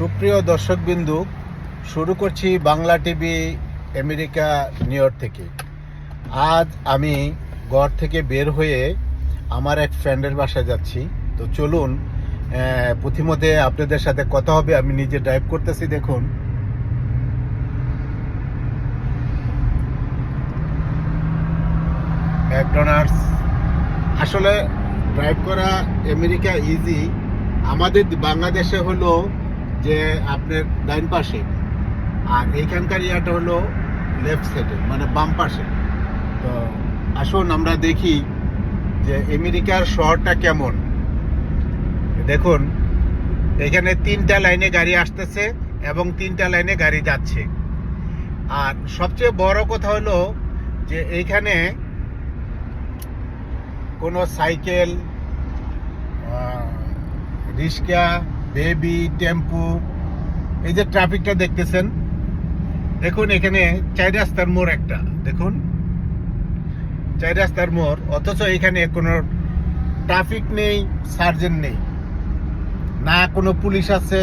সুপ্রিয় দর্শকবিন্দু, শুরু করছি Bangla TV America new York থেকে। আজ আমি ঘর থেকে বের হয়ে আমার এক ফ্রেন্ডের বাসায় যাচ্ছি। তো চলুন, প্রথমতে আপনাদের সাথে কথা হবে। আমি নিজে ড্রাইভ করতেছি। দেখুন, ম্যাকডোনাল্ডস। আসলে ড্রাইভ করা আমেরিকা ইজি। আমাদের বাংলাদেশে হলো যে আপনার ডাইন পাশে, আর এইখানকার ইয়াটা হলো লেফট সাইডে, মানে বাম পাশে। তো আসুন আমরা দেখি যে আমেরিকার শহরটা কেমন। দেখুন, এখানে 3টা লাইনে গাড়ি আসতেছে এবং 3টা লাইনে গাড়ি যাচ্ছে। আর সবচেয়ে বড় কথা হলো যে এইখানে কোনো সাইকেল, রিক্সা, বেবি, টেম্পু, এই যে ট্রাফিকটা দেখতেছেন, দেখুন এখানে 4 রাস্তার মোড় একটা। দেখুন 4 রাস্তার মোড়, অথচ এখানে কোনো ট্রাফিক নেই, সার্জেন্ট নেই, না কোনো পুলিশ আছে,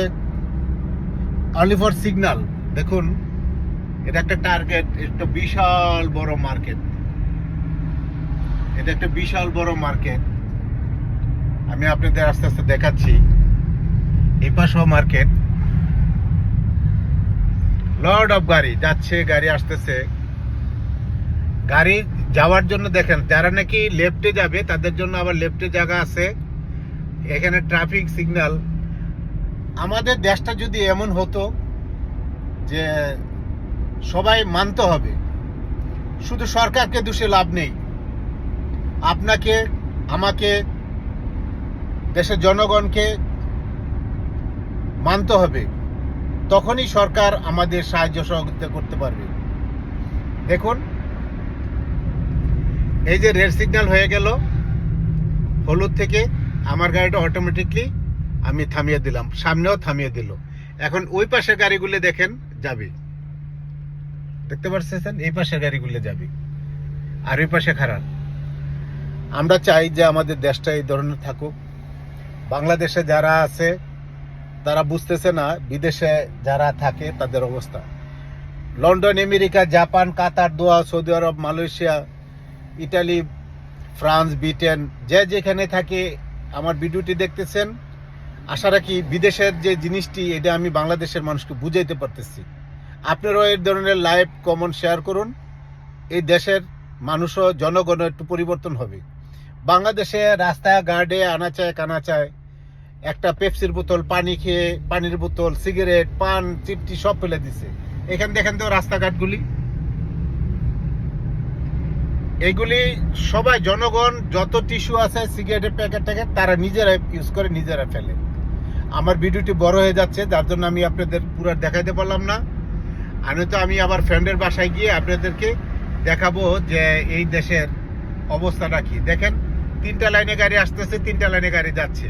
অনলি ফর সিগন্যাল। দেখুন, এটা একটা টার্গেট, একটা বিশাল বড় মার্কেট। এটা একটা বিশাল বড় মার্কেট। আমি আপনাদের আস্তে আস্তে দেখাচ্ছি। এই পাশেও মার্কেট, লর্ড অফ গাড়ি যাচ্ছে, গাড়ি আসতেছে। গাড়ি যাওয়ার জন্য দেখেন, যারা নাকি লেফটে যাবে তাদের জন্য আবার লেফটে জায়গা আছে। এখানে ট্রাফিক সিগন্যাল। আমাদের দেশটা যদি এমন হতো যে সবাই মানতে হবে, শুধু সরকারকে দোষে লাভ নেই, আপনাকে, আমাকে, দেশের জনগণকে মানতে হবে, তখনই সরকার আমাদের সাহায্য সহযোগিতা করতে পারবে। দেখুন, এই যে রেড সিগন্যাল হয়ে গেল হলুদ থেকে, আমার গাড়িটা অটোমেটিকলি আমি থামিয়ে দিলাম, সামনেও থামিয়ে দিল। এখন ওই পাশের গাড়িগুলো দেখেন যাবে, দেখতে পাচ্ছেন, এই পাশের গাড়িগুলো যাবে আর ওই পাশে খারাপ। আমরা চাই যে আমাদের দেশটা এই ধরনের থাকুক। বাংলাদেশে যারা আছে তারা বুঝতেছে না বিদেশে যারা থাকে তাদের অবস্থা। লন্ডন, আমেরিকা, জাপান, কাতার, দোহা, সৌদি আরব, মালয়েশিয়া, ইটালি, ফ্রান্স, ব্রিটেন, যে যেখানে থাকে আমার ভিডিওটি দেখতেছেন, আশা রাখি বিদেশের যে জিনিসটি, এটা আমি বাংলাদেশের মানুষকে বুঝাইতে পারতেছি। আপনারাও এই ধরনের লাইভ কমেন্ট শেয়ার করুন। এই দেশের মানুষও, জনগণ একটু পরিবর্তন হবে। বাংলাদেশে রাস্তায় গার্ডে আনাচায় কানাচায় একটা পেপসির বোতল, পানি খেয়ে, পানির বোতল, সিগারেট, পান, চিপটি সব ফেলে দিছে। এখানে দেখেন তো রাস্তাঘাটগুলি, এগুলি সবাই জনগণ, যত টিস্যু আছে, সিগারেটের প্যাকেট ট্যাকেট, তারা নিজেরা ইউজ করে, নিজেরা ফেলে। আমার ভিডিওটি বড় হয়ে যাচ্ছে, যার জন্য আমি আপনাদের পুরো দেখাইতে পারলাম না। আমি আবার ফ্রেন্ডের বাসায় গিয়ে আপনাদেরকে দেখাবো যে এই দেশের অবস্থাটা কি। দেখেন, 3টা লাইনে গাড়ি আসতেছে, 3টা লাইনে গাড়ি যাচ্ছে।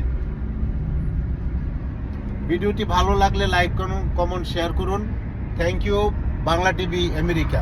ভিডিওটি ভালো লাগলে লাইক করুন, কমেন্ট শেয়ার করুন। Thank you. Bangla TV America.